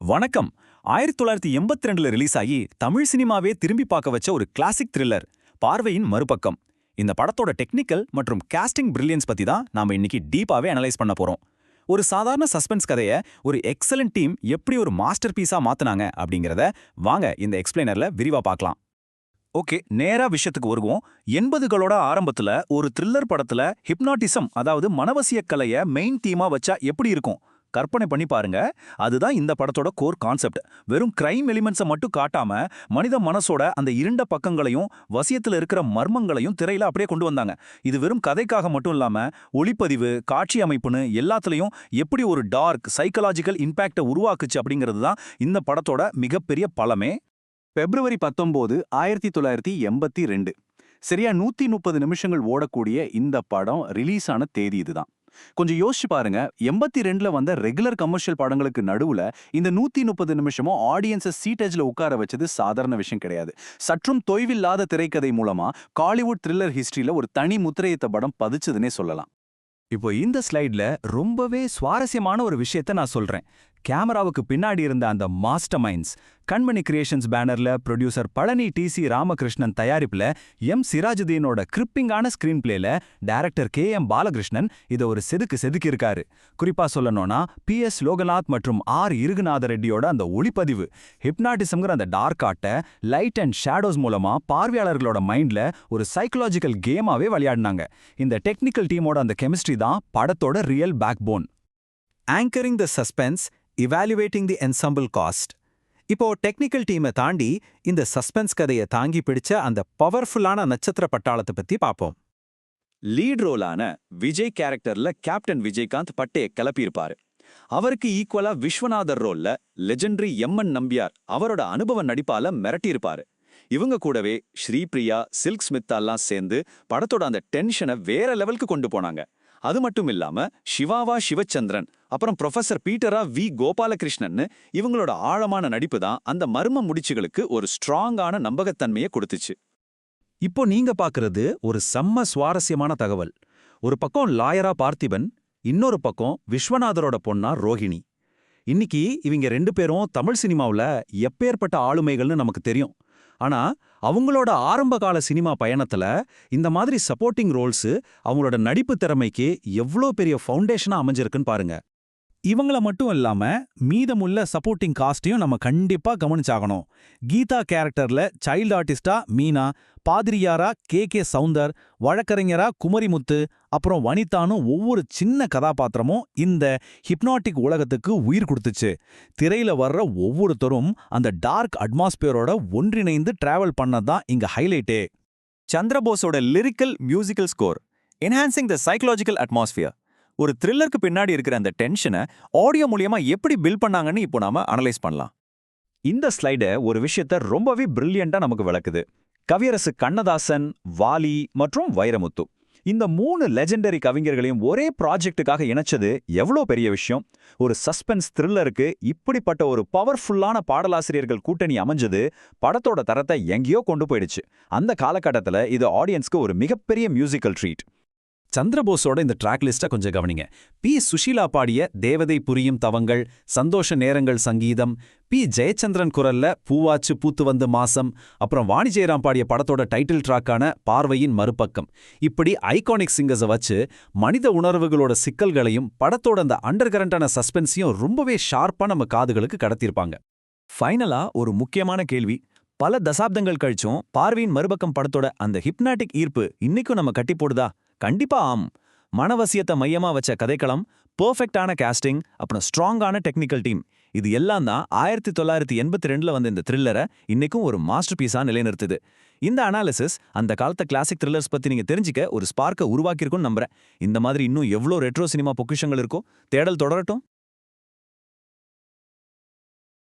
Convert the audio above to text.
வணக்கம். 1982ல ரிலீஸ் ஆகி தமிழ் சினிமாவே திரும்பி பார்க்க வச்ச ஒரு கிளாசிக் த்ரில்லர் பார்வையின் மறுபக்கம். இந்த படத்தோட டெக்னிக்கல் மற்றும் காஸ்டிங் பிரில்லியன்ஸ் பத்தி தான் நாம இன்னைக்கு டீப்பாவே அனலைஸ் பண்ண போறோம். ஒரு சாதாரண சஸ்பென்ஸ் கதையை ஒரு எக்ஸலன்ட் டீம் எப்படி ஒரு மாஸ்டர் பீஸா மாத்துனாங்க அப்படிங்கறத வாங்க இந்த எக்ஸ்பிளைனர்ல விரிவா பார்க்கலாம். ஓகே, நேரா விஷயத்துக்கு வருவோம். 80களோட ஆரம்பத்துல ஒரு த்ரில்லர் படத்துல ஹிப்னாட்டிசம், அதாவது மனவசிய கலையை மெயின் தீமா வச்சா எப்படி இருக்கும் கற்பனை பண்ணி பாருங்க. அதுதான் இந்த படத்தோட கோர் கான்செப்ட். வெறும் கிரைம் எலிமெண்ட்ஸை மட்டும் காட்டாம மனித மனசோட அந்த இருண்ட பக்கங்களையும் வசியத்துல இருக்கிற மர்மங்களையும் திரையில அப்படியே கொண்டு வந்தாங்க. இது வெறும் கதைக்காக மட்டும் இல்லாம ஒளிப்பதிவு, காட்சி அமைப்புன்னு எல்லாத்துலயும் எப்படி ஒரு டார்க் சைக்கலாஜிக்கல் இம்பாக்டை உருவாக்குச்சு அப்படிங்கிறது தான் இந்த படத்தோட மிகப்பெரிய பலமே. February 19, 1982. சரியா 130 நிமிஷங்கள் ஓடக்கூடிய இந்த படம் ரிலீஸ் ஆன தேதி இதுதான். கொஞ்சம் யோசிச்சு பாருங்க, 82ல வந்த ரெகுலர் கமர்ஷியல் படங்களுக்கு நடுவுல இந்த 130 நிமிஷமும் ஆடியன்ஸை சீட்டேஜ்ல உட்கார வச்சது சாதாரண விஷயம் கிடையாது. சற்றும் தொய்வில்லாத திரைக்கதை மூலமா காலிவுட் த்ரில்லர் ஹிஸ்டரியில ஒரு தனி முத்திரையத்த படம் பதிச்சதுன்னே சொல்லலாம். இப்போ இந்த ஸ்லைட்ல ரொம்பவே சுவாரஸ்யமான ஒரு விஷயத்த நான் சொல்றேன். கேமராவுக்கு பின்னாடி இருந்த அந்த மாஸ்டர் மைண்ட்ஸ், கண்மணி கிரியேஷன்ஸ் பேனர்ல ப்ரொடியூசர் பழனி டி.சி. ராமகிருஷ்ணன் தயாரிப்புல எம். சிராஜுதீனோட கிரிப்பிங்கான ஸ்கிரீன் பிளேல டைரக்டர் கே.எம். பாலகிருஷ்ணன் இதை ஒரு செதுக்கியிருக்காரு. குறிப்பா சொல்லணும்னா பி.எஸ். லோகநாத் மற்றும் ஆர். இருகுநாத ரெட்டியோட அந்த ஒளிப்பதிவு, ஹிப்னாட்டிசம்ங்கிற அந்த டார்க் ஆர்ட்டை லைட் அண்ட் ஷேடோஸ் மூலமா பார்வையாளர்களோட மைண்ட்ல ஒரு சைக்கலாஜிக்கல் கேமாவே விளையாடினாங்க. இந்த டெக்னிக்கல் டீமோட அந்த கெமிஸ்ட்ரி தான் படத்தோட real backbone. Anchoring the suspense, evaluating the ensemble cast. இப்போ டெக்னிக்கல் டீமை தாண்டி இந்த சஸ்பென்ஸ் கதையை தாங்கி பிடிச்ச அந்த பவர்ஃபுல்லான நட்சத்திர பட்டாளத்தை பத்தி பார்ப்போம். லீட் ரோலான விஜய் கேரக்டர்ல கேப்டன் விஜயகாந்த் பட்டையை கிளப்பியிருப்பாரு. அவருக்கு ஈக்குவலா விஸ்வநாதர் ரோல்ல லெஜெண்டரி எம்.என். நம்பியார் அவரோட அனுபவ நடிப்பால மிரட்டியிருப்பாரு. இவங்க கூடவே ஸ்ரீபிரியா, சில்க் ஸ்மித்தாலாம் சேர்ந்து படத்தோட அந்த டென்ஷனை வேற லெவலுக்கு கொண்டு போனாங்க. அது மட்டும் இல்லாம சிவாவா சிவச்சந்திரன், அப்புறம் ப்ரொஃபசர் பீட்டரா வி. கோபாலகிருஷ்ணன் இவங்களோட ஆழமான நடிப்பு தான் அந்த மர்ம முடிச்சுகளுக்கு ஒரு ஸ்ட்ராங்கான நம்பகத்தன்மையை கொடுத்துச்சு. இப்போ நீங்க பாக்குறது ஒரு செம்ம சுவாரஸ்யமான தகவல். ஒரு பக்கம் லாயரா பார்த்திபன், இன்னொரு பக்கம் விஸ்வநாதரோட பொண்ணா ரோஹிணி. இன்னைக்கு இவங்க ரெண்டு பேரும் தமிழ் சினிமாவுல எப்பேற்பட்ட ஆளுமைகள்னு நமக்கு தெரியும். ஆனா அவங்களோட ஆரம்பகால சினிமா பயணத்துல இந்த மாதிரி சப்போர்ட்டிங் ரோல்ஸ் அவங்களோட நடிப்பு திறமைக்கு எவ்வளோ பெரிய ஃபவுண்டேஷனா அமைஞ்சிருக்குன்னு பாருங்க. இவங்கள மட்டும் இல்லாம மீதமுள்ள சப்போர்ட்டிங் காஸ்டையும் நம்ம கண்டிப்பா கவனிச்சாகணும். கீதா கேரக்டர்ல சைல்டு ஆர்டிஸ்டா மீனா, பாதிரியாரா கே. சவுந்தர், வழக்கறிஞரா குமரிமுத்து, அப்புறம் வனிதான்னு ஒவ்வொரு சின்ன கதாபாத்திரமும் இந்த ஹிப்னாட்டிக் உலகத்துக்கு உயிர் கொடுத்துச்சு. திரையில வர்ற ஒவ்வொருத்தரும் அந்த டார்க் அட்மாஸ்பியரோட ஒன்றிணைந்து டிராவல் பண்ணதான் இங்க ஹைலைட்டே. சந்திரபோஸோட lyrical musical score, enhancing the psychological atmosphere. ஒரு த்ரில்லருக்கு பின்னாடி இருக்கிற அந்த டென்ஷனை ஆடியோ மூலியமா எப்படி பில்ட் பண்ணாங்கன்னு இப்போ நாம அனலைஸ் பண்ணலாம். இந்த ஸ்லைட ஒரு விஷயத்த ரொம்பவே பிரில்லியண்டா நமக்கு விளக்குது. கவியரசு கண்ணதாசன், வாலி மற்றும் வைரமுத்து, இந்த 3 லெஜெண்டரி கவிஞர்களையும் ஒரே ப்ராஜெக்டுக்காக இணைச்சது எவ்வளோ பெரிய விஷயம். ஒரு சஸ்பென்ஸ் த்ரில்லருக்கு இப்படிப்பட்ட ஒரு பவர்ஃபுல்லான பாடலாசிரியர்கள் கூட்டணி அமைஞ்சது படத்தோட தரத்தை எங்கேயோ கொண்டு போயிடுச்சு. அந்த காலகட்டத்தில் இது ஆடியன்ஸ்க்கு ஒரு மிகப்பெரிய மியூசிக்கல் ட்ரீட். சந்திரபோஸோட இந்த ட்ராக் லிஸ்ட்டை கொஞ்சம் கவனிங்க. பி. சுஷீலா பாடிய தேவதை புரியும் தவங்கள், சந்தோஷ நேரங்கள் சங்கீதம், பி. ஜெயச்சந்திரன் குரல்ல பூவாச்சு பூத்து வந்து மாசம், அப்புறம் வாணி ஜெயராம் பாடிய படத்தோட டைட்டில் ட்ராக்கான பார்வையின் மறுபக்கம். இப்படி ஐகானிக் சிங்கர்ஸை வச்சு மனித உணர்வுகளோட சிக்கல்களையும் படத்தோட அந்த அண்டர் கரண்டான சஸ்பென்ஸையும் ரொம்பவே ஷார்ப்பா நம்ம காதுகளுக்கு கடத்திருப்பாங்க. ஃபைனலா ஒரு முக்கியமான கேள்வி. பல தசாப்தங்கள் கழிச்சும் பார்வையின் மறுபக்கம் படத்தோட அந்த ஹிப்னாட்டிக் ஈர்ப்பு இன்னைக்கும் நம்ம கட்டி போடுதா? கண்டிப்பா ஆம். மனவசியத்தை மையமா வச்ச கதைக்களம், பெர்ஃபெக்டான காஸ்டிங், அப்புறம் ஸ்ட்ராங்கான டெக்னிக்கல் டீம், இது எல்லாம் தான் 1982ல வந்த இந்த த்ரில்லரை இன்னைக்கும் ஒரு மாஸ்டர் பீஸா நிலைநிறுத்துது. இந்த அனாலிசிஸ் அந்த காலத்த கிளாசிக் த்ரில்லர்ஸ் பத்தி நீங்க தெரிஞ்சுக்க ஒரு ஸ்பார்க்கை உருவாக்கியிருக்கும்னு நம்புறேன். இந்த மாதிரி இன்னும் எவ்வளோ ரெட்ரோ சினிமா பொக்கிஷங்கள் இருக்கோ, தேடல் தொடரட்டும்.